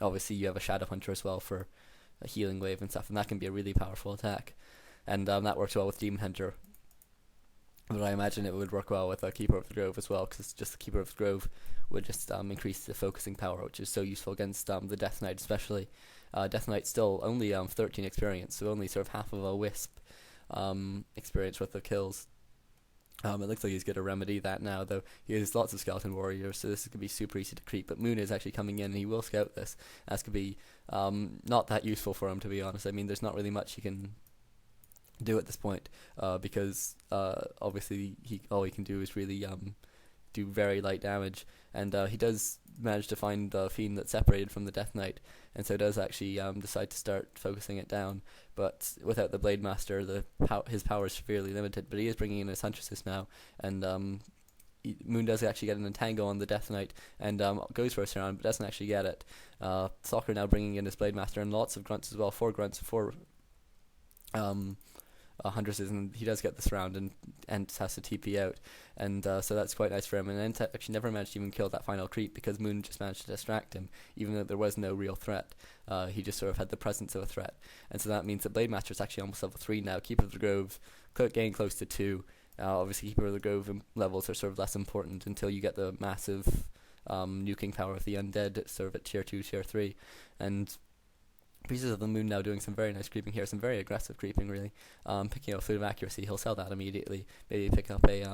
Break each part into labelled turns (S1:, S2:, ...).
S1: obviously you have a Shadow Hunter as well for a healing wave and stuff, and that can be a really powerful attack. And that works well with Demon Hunter. But I imagine it would work well with a Keeper of the Grove as well, because just the Keeper of the Grove would just increase the focusing power, which is so useful against the Death Knight especially. Death Knight's still only 13 experience, so only sort of half of a Wisp experience worth of kills. It looks like he's going to remedy that now, though he has lots of Skeleton Warriors, so this is going to be super easy to creep. But Moon is actually coming in, and he will scout this. That's going to be not that useful for him, to be honest. I mean, there's not really much he can do at this point, because obviously all he can do is really do very light damage, and he does manage to find a Fiend that's separated from the Death Knight, and so does actually decide to start focusing it down. But without the Blade Master, his power is severely limited. But he is bringing in his Huntresses now, and Moon does actually get an entangle on the Death Knight, and goes for a surround, but doesn't actually get it. Soccer now bringing in his Blade Master, and lots of grunts as well. 4 grunts, 4 Huntresses, and he does get the surround, and Ent has to TP out, and so that's quite nice for him. And Ent actually never managed to even kill that final creep, because Moon just managed to distract him, even though there was no real threat. He just sort of had the presence of a threat, and so that means that Blade Master is actually almost level 3 now. Keeper of the Grove getting close to 2. Obviously Keeper of the Grove levels are sort of less important until you get the massive nuking power of the undead sort of at tier 2, tier 3, and Pieces of the Moon now doing some very nice creeping here, some very aggressive creeping really. Picking up Food of Accuracy, he'll sell that immediately. Maybe pick up a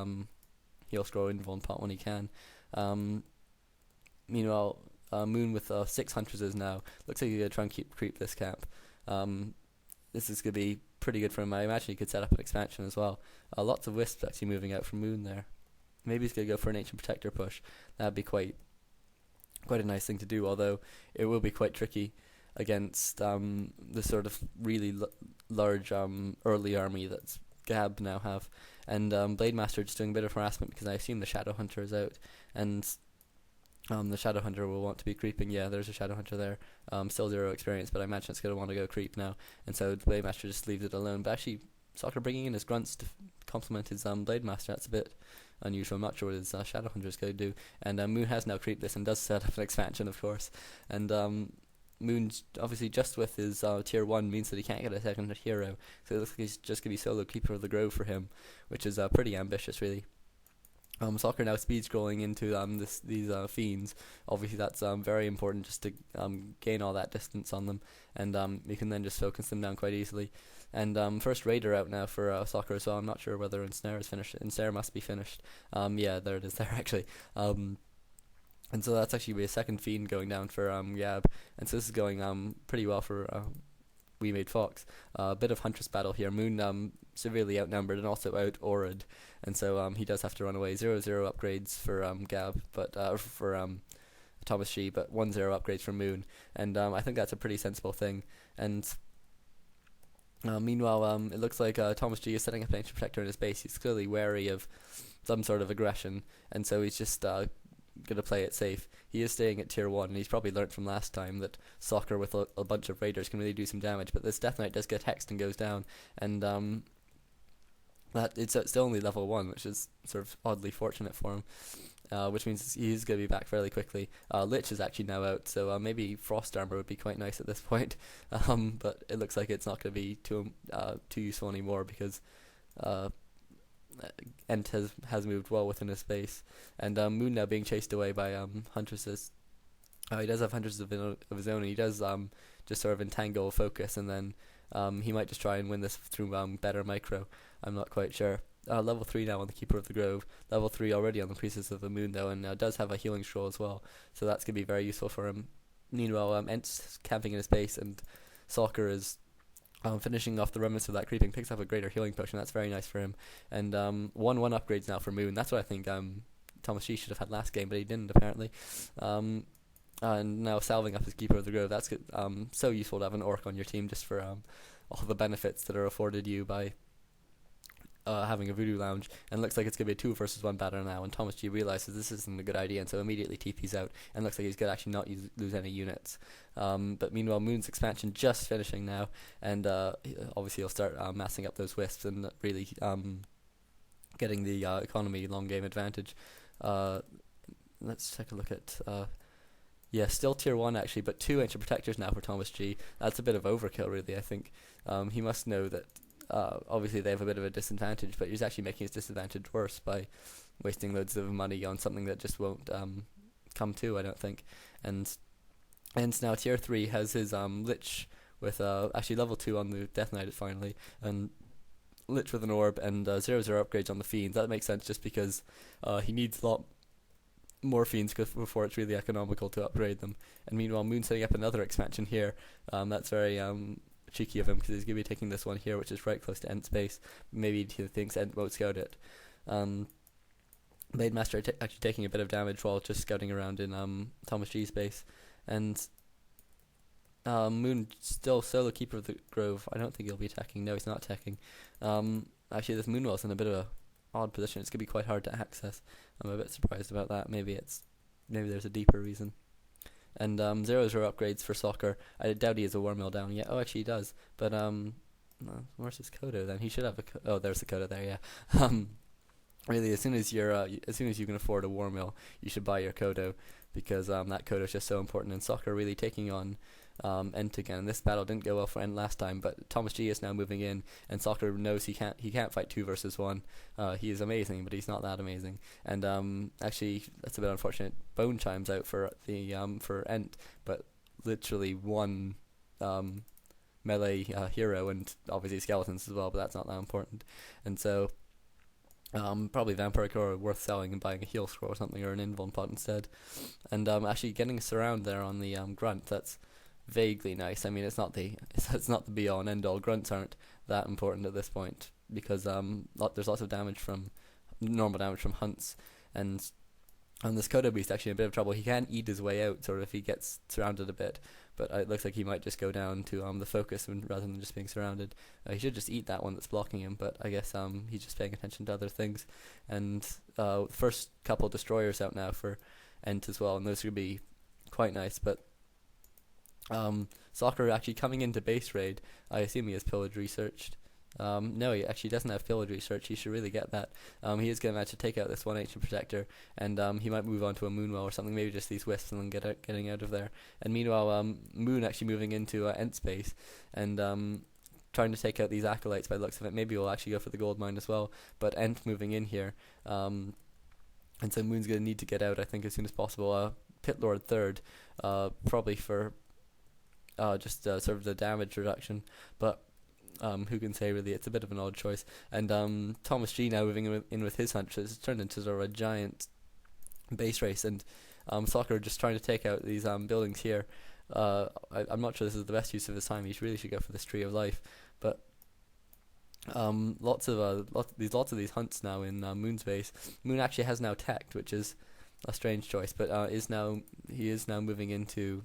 S1: heal scroll invuln pot when he can. Meanwhile, Moon with 6 Huntresses now. Looks like he's going to try and creep this camp. This is going to be pretty good for him. I imagine he could set up an expansion as well. Lots of Wisps actually moving out from Moon there. Maybe he's going to go for an Ancient Protector push. That'd be quite a nice thing to do, although it will be quite tricky against the sort of really large early army that's Gab now have. And Blade Master just doing a bit of harassment, because I assume the Shadow Hunter is out, and the Shadow Hunter will want to be creeping. Yeah, there's a Shadow Hunter there. Still 0 experience, but I imagine it's going to want to go creep now, and so Blade Master just leaves it alone. But actually, Soccer bringing in his grunts to complement his Blade Master, that's a bit unusual. I'm not sure what his Shadow Hunter is going to do. And Moon has now creeped this and does set up an expansion, of course. And Moon's obviously just with his tier 1 means that he can't get a second hero, so it looks like he's just going to be solo Keeper of the Grove for him, which is pretty ambitious really. Soccer now speed scrolling into these Fiends. Obviously that's very important, just to gain all that distance on them, and you can then just focus them down quite easily. And first Raider out now for Soccer as well. I'm not sure whether Ensnare is finished. Ensnare must be finished. Yeah, there it is there actually. And so that's actually a second Fiend going down for Gab, and so this is going pretty well for We Made Fox. A bit of Huntress battle here. Moon severely outnumbered and also out-auraed, and so he does have to run away. 0-0 upgrades for Gab, but for ThomasG, but 1-0 upgrades for Moon, and I think that's a pretty sensible thing. And meanwhile, it looks like ThomasG is setting up an Ancient Protector in his base. He's clearly wary of some sort of aggression, and so he's just going to play it safe. He is staying at tier 1, and he's probably learnt from last time that Soccer with a bunch of Raiders can really do some damage, but this Death Knight does get hexed and goes down, and that it's still only level 1, which is sort of oddly fortunate for him, which means he's going to be back fairly quickly. Lich is actually now out, so maybe Frost Armor would be quite nice at this point, but it looks like it's not going to be too useful anymore, because Ent has moved well within his space, and Moon now being chased away by Huntresses. He does have Huntresses of his own, and he does just sort of entangle focus, and then he might just try and win this through better micro. I'm not quite sure. Level 3 now on the Keeper of the Grove. Level 3 already on the Priestess of the Moon though, and does have a healing scroll as well, so that's going to be very useful for him. Meanwhile, Ent's camping in his base, and Soccer is finishing off the remnants of that creeping, picks up a greater healing potion. That's very nice for him. And 1-1 upgrades now for Moon. That's what I think ThomasG should have had last game, but he didn't apparently. And now salving up his Keeper of the Grove. That's good. So useful to have an orc on your team, just for all the benefits that are afforded you by having a Voodoo Lounge. And it looks like it's going to be a 2 versus 1 battle now, and ThomasG realizes this isn't a good idea, and so immediately TP's out, and looks like he's going to actually not lose any units. But meanwhile, Moon's expansion just finishing now, and obviously he'll start massing up those Wisps and really getting the economy long game advantage. Let's take a look at Yeah, still tier 1 actually, but 2 Ancient Protectors now for Thomas G. That's a bit of overkill, really, I think. He must know that obviously they have a bit of a disadvantage, but he's actually making his disadvantage worse by wasting loads of money on something that just won't come to, I don't think. And now tier 3 has his Lich with actually level 2 on the Death Knight finally, and Lich with an orb and 0/0 upgrades on the Fiends. That makes sense just because he needs a lot more Fiends before it's really economical to upgrade them. And meanwhile, Moon's setting up another expansion here. That's very cheeky of him because he's going to be taking this one here, which is right close to Ent's base. Maybe he thinks Ent won't scout it. Blade Master actually taking a bit of damage while just scouting around in Thomas G's base. And Moon still solo keeper of the Grove. I don't think he'll be attacking. No, he's not attacking. Actually, this Moonwell's in a bit of a odd position. It's going to be quite hard to access. I'm a bit surprised about that. Maybe there's a deeper reason. And 0/0 upgrades for Soccer. I doubt he has a War Mill down yet. Oh, actually he does. But no, where's his Kodo then? He should have oh, there's the Kodo there. Yeah. Really, as soon as you can afford a War Mill, you should buy your Kodo, because that Kodo is just so important. And Soccer really taking on Ent again. This battle didn't go well for Ent last time, but Thomas G is now moving in, and Soccer knows he can't fight 2 versus 1. He is amazing, but he's not that amazing. And actually, that's a bit unfortunate. Bone Chimes out for the for Ent, but literally one melee hero, and obviously skeletons as well, but that's not that important. And so probably Vampiric Core worth selling and buying a heal scroll or something, or an invuln pot instead. And actually getting a surround there on the grunt, that's vaguely nice. I mean, it's not the be all and end all. Grunts aren't that important at this point because there's lots of normal damage from hunts, and this Kodo Beast actually in a bit of trouble. He can eat his way out sort of if he gets surrounded a bit, but it looks like he might just go down to the focus rather than just being surrounded. He should just eat that one that's blocking him, but I guess he's just paying attention to other things. And first couple destroyers out now for Ent as well, and those are going to be quite nice. But Soccer actually coming into base raid. I assume he has pillage researched. No, he actually doesn't have pillage research. He should really get that. He is going to manage to take out this one Ancient Protector, and he might move on to a Moonwell or something, maybe just these wisps and then getting out of there. And meanwhile, Moon actually moving into Ent space and trying to take out these acolytes by the looks of it. Maybe we'll actually go for the gold mine as well, but Ent moving in here. And so Moon's going to need to get out, I think, as soon as possible. Pit Lord third, probably for just sort of the damage reduction, but who can say really? It's a bit of an odd choice. And Thomas G now moving in with his hunches. It's turned into sort of a giant base race, and Soccer just trying to take out these buildings here. I'm not sure this is the best use of his time. He really should go for this Tree of Life, but lots of these hunts now in Moon's base. Moon actually has now teched, which is a strange choice, but he is now moving into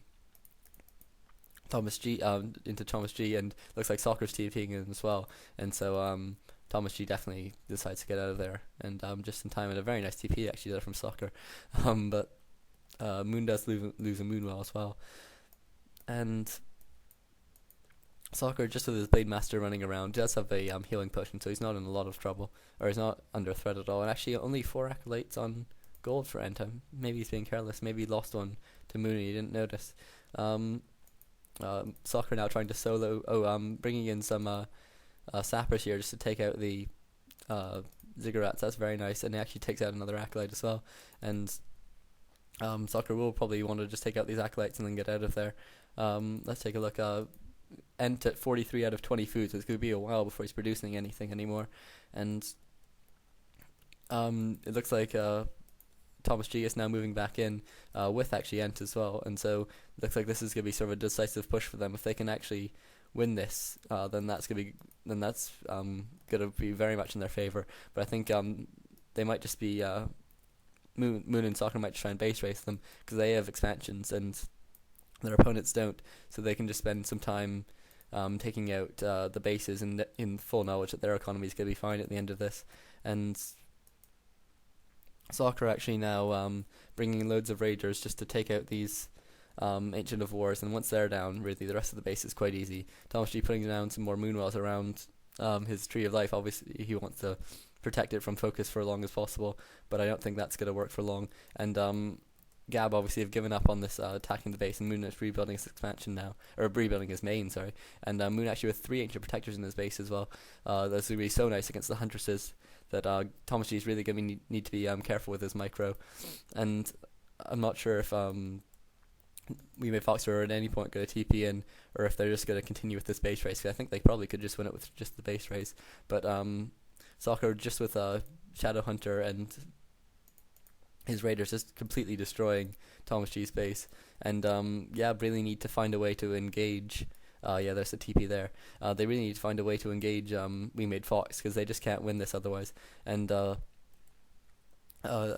S1: Thomas G, and looks like Soccer's TPing him as well, and so Thomas G definitely decides to get out of there, and just in time, and a very nice TP actually there from Soccer, but Moon does lose a Moonwell as well, and Soccer, just with his Blade Master running around, does have a healing potion, so he's not in a lot of trouble, or he's not under threat at all, and actually only 4 acolytes on gold for Ent. Maybe he's being careless, maybe he lost one to Moon and he didn't notice. Soccer now trying to solo. Bringing in some sappers here just to take out the ziggurats. That's very nice, and he actually takes out another acolyte as well. And Soccer will probably want to just take out these acolytes and then get out of there. Let's take a look. Ent at 43 out of 20 food, so it's going to be a while before he's producing anything anymore. And it looks like Thomas G is now moving back in with actually Ent as well, and so it looks like this is going to be sort of a decisive push for them. If they can actually win this, then that's going to be very much in their favor. But I think they might just be Moon and Soccer might try and base race them because they have expansions and their opponents don't, so they can just spend some time taking out the bases in full knowledge that their economy is going to be fine at the end of this. And Soccer actually now bringing in loads of raiders just to take out these Ancient of Wars, and once they're down, really the rest of the base is quite easy. Thomas G putting down some more Moonwells around his Tree of Life. Obviously he wants to protect it from focus for as long as possible, but I don't think that's going to work for long. And Gab obviously have given up on this attacking the base, and Moon is rebuilding his expansion now, or rebuilding his main, sorry. And Moon actually with 3 ancient protectors in his base as well. That's going to be so nice against the Huntresses that ThomasG is really going to need to be careful with his micro. And I'm not sure if we made Fox are at any point going to TP in, or if they're just going to continue with this base race. 'Cause I think they probably could just win it with just the base race. But Soccer just with Shadowhunter and his Raiders just completely destroying ThomasG's base. And really need to find a way to engage. There's the TP there. They really need to find a way to engage We Made Fox, because they just can't win this otherwise. And a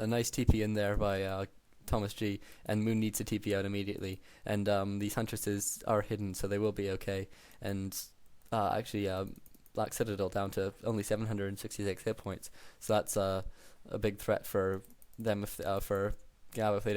S1: nice TP in there by ThomasG, and Moon needs to TP out immediately. And these Huntresses are hidden, so they will be okay. And Black Citadel down to only 766 hit points, so that's a big threat for them for Gab if they